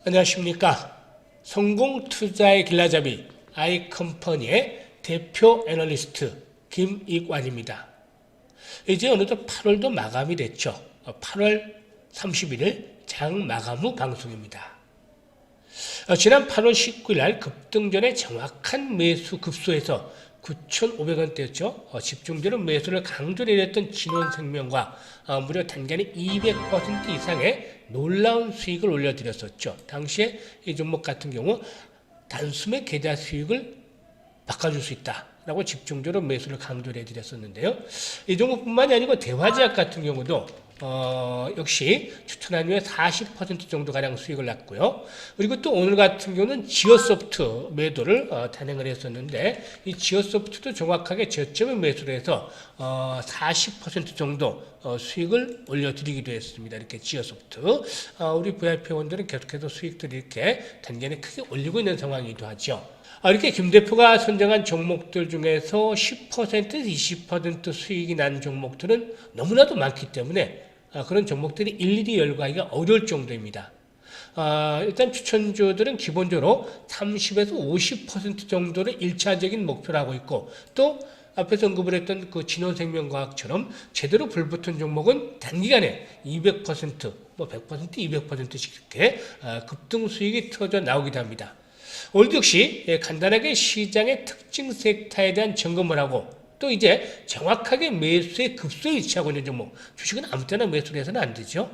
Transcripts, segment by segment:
안녕하십니까. 성공투자의 길라잡이 아이컴퍼니의 대표 애널리스트 김익완입니다. 이제 어느덧 8월도 마감이 됐죠. 8월 31일 장 마감 후 방송입니다. 지난 8월 19일 날 급등전에 정확한 매수 급소에서 9,500원대였죠. 집중적으로 매수를 강조를 내렸던 진원생명과 무려 단기간에 200% 이상의 놀라운 수익을 올려드렸었죠. 당시에 이 종목 같은 경우 단숨에 계좌 수익을 바꿔줄 수 있다라고 집중적으로 매수를 강조를 해드렸었는데요. 이 종목뿐만이 아니고 대화제약 같은 경우도 역시 추천한 후에 40% 정도 가량 수익을 났고요. 그리고 또 오늘 같은 경우는 지어소프트 매도를 단행을 했었는데 이 지어소프트도 정확하게 저점에 매수를 해서 40% 정도 수익을 올려드리기도 했습니다. 이렇게 지어소프트 우리 VIP원들은 계속해서 수익들을 이렇게 단기간에 크게 올리고 있는 상황이기도 하죠. 이렇게 김 대표가 선정한 종목들 중에서 10%, 20% 수익이 난 종목들은 너무나도 많기 때문에 그런 종목들이 일일이 열거하기가 어려울 정도입니다. 일단 추천주들은 기본적으로 30에서 50% 정도를 1차적인 목표로 하고 있고, 또 앞에서 언급을 했던 그 진원생명과학처럼 제대로 불붙은 종목은 단기간에 200%, 100%, 200%씩 이렇게 급등 수익이 터져 나오기도 합니다. 오늘도 역시 간단하게 시장의 특징 섹터에 대한 점검을 하고, 또 이제 정확하게 매수의 급소에 위치하고 있는 종목, 주식은 아무 때나 매수를 해서는 안 되죠.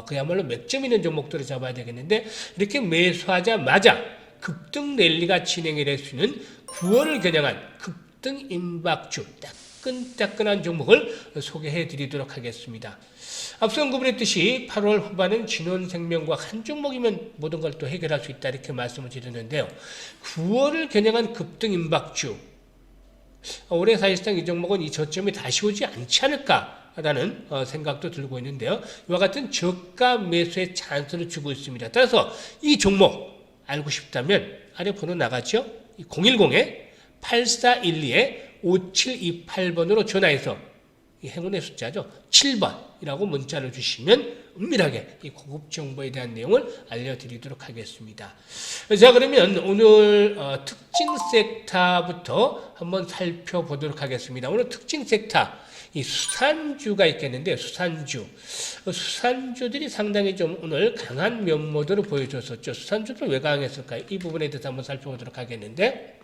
그야말로 맥점 있는 종목들을 잡아야 되겠는데, 이렇게 매수하자마자 급등 랠리가 진행이 될 수 있는 9월을 겨냥한 급등 임박주, 따끈따끈한 종목을 소개해 드리도록 하겠습니다. 앞서 언급을 했듯이 8월 후반은 진원생명과 한 종목이면 모든 걸 또 해결할 수 있다, 이렇게 말씀을 드렸는데요. 9월을 겨냥한 급등 임박주, 올해 사실상 이 종목은 이 저점이 다시 오지 않지 않을까라는 생각도 들고 있는데요. 이와 같은 저가 매수의 찬스를 주고 있습니다. 따라서 이 종목 알고 싶다면 아래 번호 나가죠? 010-8412-5728번으로 전화해서 이 행운의 숫자죠. 7번이라고 문자를 주시면 은밀하게 이 고급 정보에 대한 내용을 알려드리도록 하겠습니다. 자, 그러면 오늘 특징 섹터부터 한번 살펴보도록 하겠습니다. 오늘 특징 섹터, 이 수산주가 있겠는데, 수산주들이 상당히 좀 오늘 강한 면모들을 보여줬었죠. 수산주들 왜 강했을까요? 이 부분에 대해서 한번 살펴보도록 하겠는데,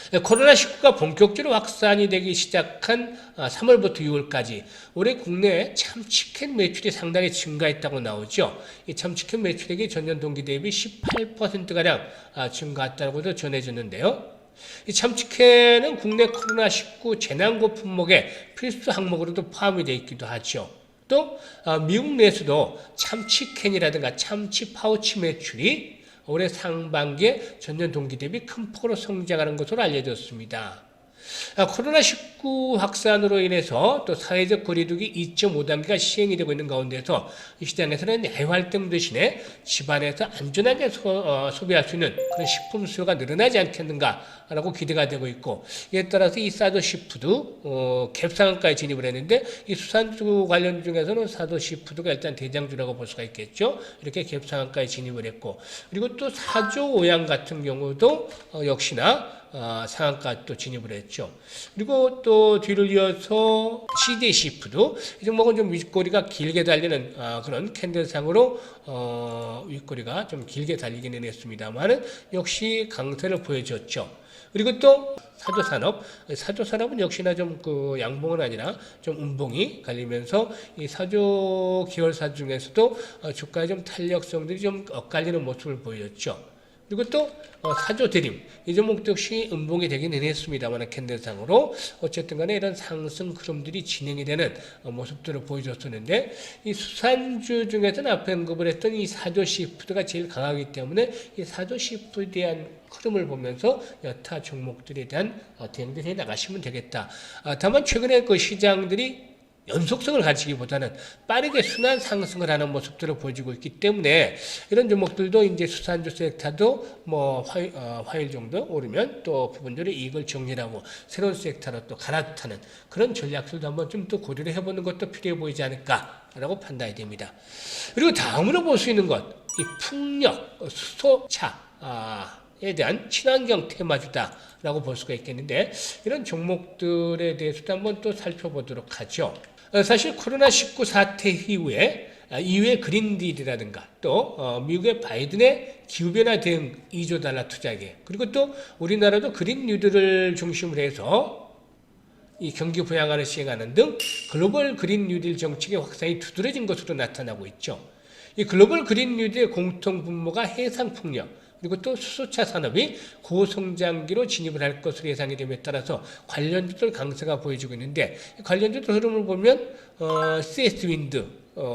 코로나19가 본격적으로 확산이 되기 시작한 3월부터 6월까지 올해 국내 참치캔 매출이 상당히 증가했다고 나오죠. 이 참치캔 매출액이 전년 동기 대비 18%가량 증가했다고도 전해졌는데요. 이 참치캔은 국내 코로나19 재난고 품목의 필수 항목으로도 포함이 되어 있기도 하죠. 또 미국 내에서도 참치캔이라든가 참치 파우치 매출이 올해 상반기에 전년 동기 대비 큰 폭으로 성장하는 것으로 알려졌습니다. 코로나19 확산으로 인해서 또 사회적 거리두기 2.5단계가 시행이 되고 있는 가운데서 이 시장에서는 야외 활동 대신에 집안에서 안전하게 소비할 수 있는 그런 식품 수요가 늘어나지 않겠는가라고 기대가 되고 있고, 이에 따라서 이 사도 시푸드 갭상한가에 진입을 했는데, 이 수산주 관련 중에서는 사도 시푸드가 일단 대장주라고 볼 수가 있겠죠. 이렇게 갭상한가에 진입을 했고, 그리고 또 사조 오양 같은 경우도 역시나 상한가 또 진입을 했죠. 그리고 또 뒤를 이어서 CJ 시푸드, 이 종목은 좀 윗꼬리가 길게 달리는 그런 캔들상으로 윗꼬리가 좀 길게 달리기는 했습니다만 역시 강세를 보여줬죠. 그리고 또 사조산업은 역시나 좀 그 양봉은 아니라 좀 음봉이 갈리면서 이 사조 계열사 중에서도 주가의 좀 탄력성들이 좀 엇갈리는 모습을 보였죠. 그리고 또 사조 대림, 이 종목도 역시 음봉이 되기는 했습니다만 캔들상으로 어쨌든 간에 이런 상승 흐름들이 진행이 되는 모습들을 보여줬었는데, 이 수산주 중에서는 앞에 언급을 했던 이 사조 시푸드가 제일 강하기 때문에 이 사조 시푸드에 대한 흐름을 보면서 여타 종목들에 대한 대응들이 나가시면 되겠다. 다만 최근에 그 시장들이 연속성을 가지기보다는 빠르게 순환 상승을 하는 모습들을 보여주고 있기 때문에 이런 종목들도 이제 수산주 섹터도 뭐 화일 정도 오르면 또 부분들의 이익을 정리하고 새로운 섹터로 또 갈아타는 그런 전략들도 한번 좀 더 고려를 해보는 것도 필요해 보이지 않을까라고 판단이 됩니다. 그리고 다음으로 볼 수 있는 것, 이 풍력, 수소차에 대한 친환경 테마주다라고 볼 수가 있겠는데 이런 종목들에 대해서도 한번 또 살펴보도록 하죠. 사실 코로나19 사태 이후에 EU의 그린딜이라든가 또 미국의 바이든의 기후변화 대응 2조 달러 투자계 그리고 또 우리나라도 그린 뉴딜을 중심으로 해서 이 경기 부양화를 시행하는 등 글로벌 그린 뉴딜 정책의 확산이 두드러진 것으로 나타나고 있죠. 이 글로벌 그린 뉴딜의 공통 분모가 해상 풍력 그리고 또 수소차 산업이 고성장기로 진입을 할 것으로 예상이 됨에 따라서 관련주들 강세가 보여지고 있는데 관련주들 흐름을 보면 CS 윈드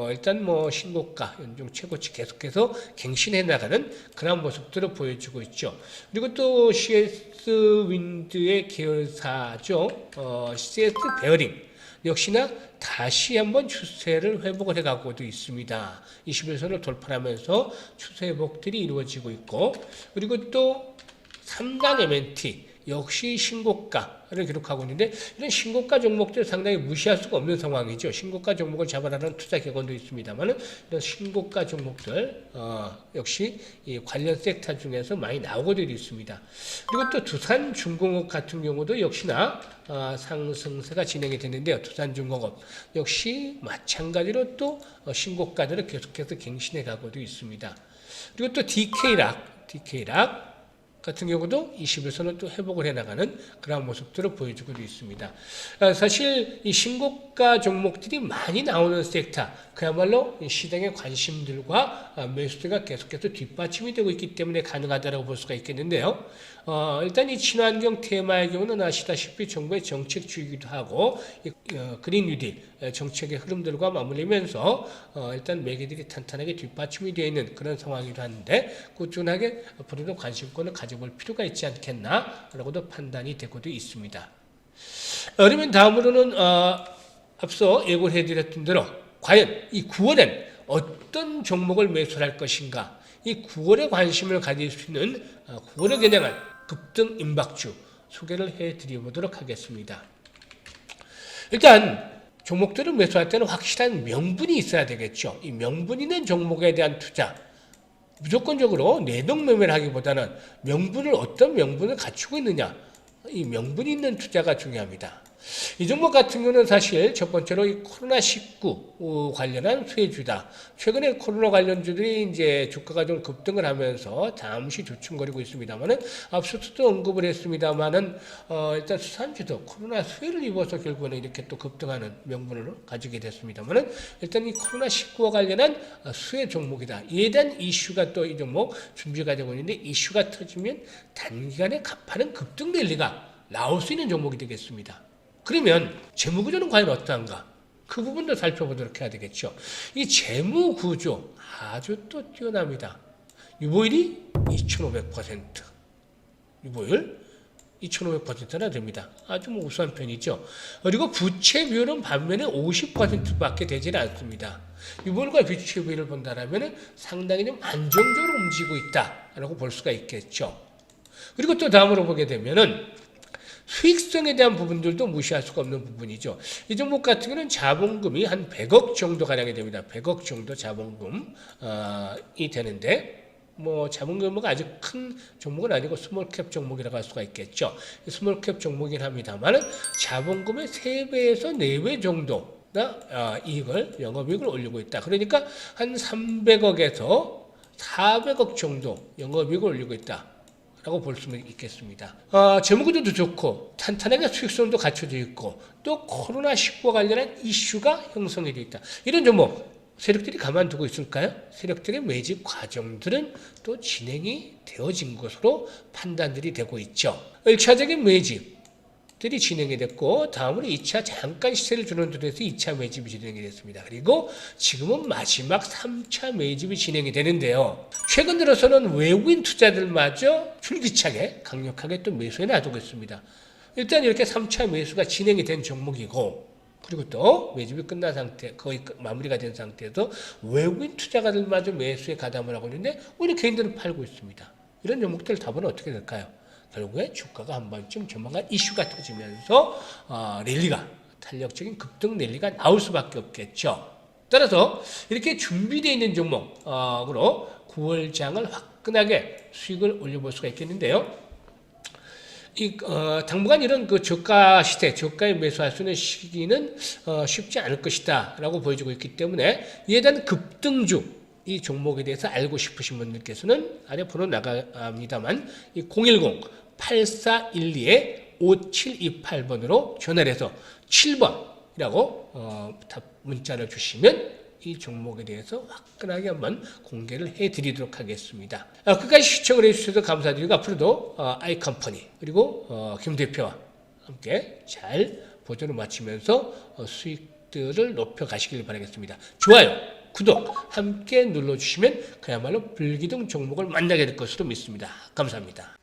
일단 뭐 신고가 연중 최고치 계속해서 갱신해 나가는 그런 모습들을 보여주고 있죠. 그리고 또 CS 윈드의 계열사죠. CS 베어링 역시나 다시 한번 추세를 회복을 해가고도 있습니다. 21선을 돌파하면서 추세 회복들이 이루어지고 있고 그리고 또 3강 MNT 역시 신고가를 기록하고 있는데 이런 신고가 종목들 상당히 무시할 수가 없는 상황이죠. 신고가 종목을 잡아라는 투자 격언도 있습니다만 이런 신고가 종목들 역시 이 관련 섹터 중에서 많이 나오고도 있습니다. 그리고 또 두산중공업 같은 경우도 역시나 상승세가 진행이 되는데요. 두산중공업 역시 마찬가지로 또 신고가들을 계속해서 갱신해 가고도 있습니다. 그리고 또 DK락 같은 경우도 21선을 또 회복을 해나가는 그런 모습들을 보여주고 있습니다. 사실 이 신고가 종목들이 많이 나오는 섹터, 그야말로 시장의 관심들과 매수세가 계속해서 뒷받침이 되고 있기 때문에 가능하다고 볼 수가 있겠는데요. 일단 이 친환경 테마의 경우는 아시다시피 정부의 정책 주의기도 하고 그린 뉴딜 정책의 흐름들과 맞물리면서 일단 매개들이 탄탄하게 뒷받침이 되어 있는 그런 상황이기도 한데 꾸준하게 앞으로도 관심권을 가져볼 필요가 있지 않겠나라고도 판단이 되고도 있습니다. 그러면 다음으로는 앞서 예고를 해드렸던 대로 과연 이 9월엔 어떤 종목을 매수할 것인가 이 9월에 관심을 가질 수 있는 9월에 겨냥한 급등 임박주 소개를 해드려보도록 하겠습니다. 일단 종목들을 매수할 때는 확실한 명분이 있어야 되겠죠. 이 명분 있는 종목에 대한 투자 무조건적으로 내동 매매를 하기보다는 어떤 명분을 갖추고 있느냐 이 명분이 있는 투자가 중요합니다. 이 종목 같은 경우는 사실 첫 번째로 이 코로나19 관련한 수혜주다. 최근에 코로나 관련주들이 이제 주가가 좀 급등을 하면서 잠시 조충거리고 있습니다만은 앞서서도 언급을 했습니다만은 일단 수산주도 코로나 수혜를 입어서 결국에는 이렇게 또 급등하는 명분을 가지게 됐습니다만은 일단 이 코로나19와 관련한 수혜 종목이다. 이에 대한 이슈가 또 이 종목 준비가 되고 있는데 이슈가 터지면 단기간에 가파른 급등 랠리가 나올 수 있는 종목이 되겠습니다. 그러면 재무구조는 과연 어떠한가? 그 부분도 살펴보도록 해야 되겠죠. 이 재무구조 아주 또 뛰어납니다. 유보율이 2,500%. 유보율 2,500%나 됩니다. 아주 뭐 우수한 편이죠. 그리고 부채 비율은 반면에 50%밖에 되지는 않습니다. 유보율과 부채 비율을 본다면 상당히 좀 안정적으로 움직이고 있다라고 볼 수가 있겠죠. 그리고 또 다음으로 보게 되면은 수익성에 대한 부분들도 무시할 수가 없는 부분이죠. 이 종목 같은 경우는 자본금이 한 100억 정도 가량이 됩니다. 100억 정도 자본금이 되는데 뭐 자본금 규모가 아주 큰 종목은 아니고 스몰캡 종목이라고 할 수가 있겠죠. 스몰캡 종목이긴 합니다만 자본금의 3배에서 4배 정도가 영업이익을 올리고 있다. 그러니까 한 300억에서 400억 정도 영업이익을 올리고 있다. 라고 볼 수 있겠습니다. 재무구조도 좋고 탄탄하게 수익성도 갖춰져 있고 또 코로나19와 관련한 이슈가 형성이 되어 있다. 이런 종목 세력들이 가만두고 있을까요? 세력들의 매집 과정들은 또 진행이 되어진 것으로 판단들이 되고 있죠. 1차적인 매집들이 진행이 됐고 다음으로 2차 잠깐 시세를 주는 데서 2차 매집이 진행이 됐습니다. 그리고 지금은 마지막 3차 매집이 진행이 되는데요. 최근 들어서는 외국인 투자들마저 줄기차게 강력하게 또 매수해 놔두고 있습니다. 일단 이렇게 3차 매수가 진행이 된 종목이고 그리고 또 매집이 끝난 상태, 거의 마무리가 된 상태에서 외국인 투자가들마저 매수에 가담을 하고 있는데 오히려 개인들은 팔고 있습니다. 이런 종목들 답은 어떻게 될까요? 결국에 주가가 한 번쯤 조만간 이슈가 터지면서 랠리가 탄력적인 급등 랠리가 나올 수밖에 없겠죠. 따라서 이렇게 준비되어 있는 종목으로 9월장을 화끈하게 수익을 올려볼 수가 있겠는데요. 당분간 이런 그 저가 시대, 저가에 매수할 수 있는 시기는 쉽지 않을 것이다 라고 보여지고 있기 때문에 이에 대한 급등주, 이 종목에 대해서 알고 싶으신 분들께서는 아래 번호 나갑니다만 이 010-8412-5728번으로 전화를 해서 7번이라고 문자를 주시면 이 종목에 대해서 화끈하게 한번 공개를 해드리도록 하겠습니다. 끝까지 시청을 해주셔서 감사드리고 앞으로도 아이컴퍼니 그리고 김 대표와 함께 잘 보조를 마치면서 수익들을 높여가시길 바라겠습니다. 좋아요, 구독 함께 눌러주시면 그야말로 불기둥 종목을 만나게 될 것으로 믿습니다. 감사합니다.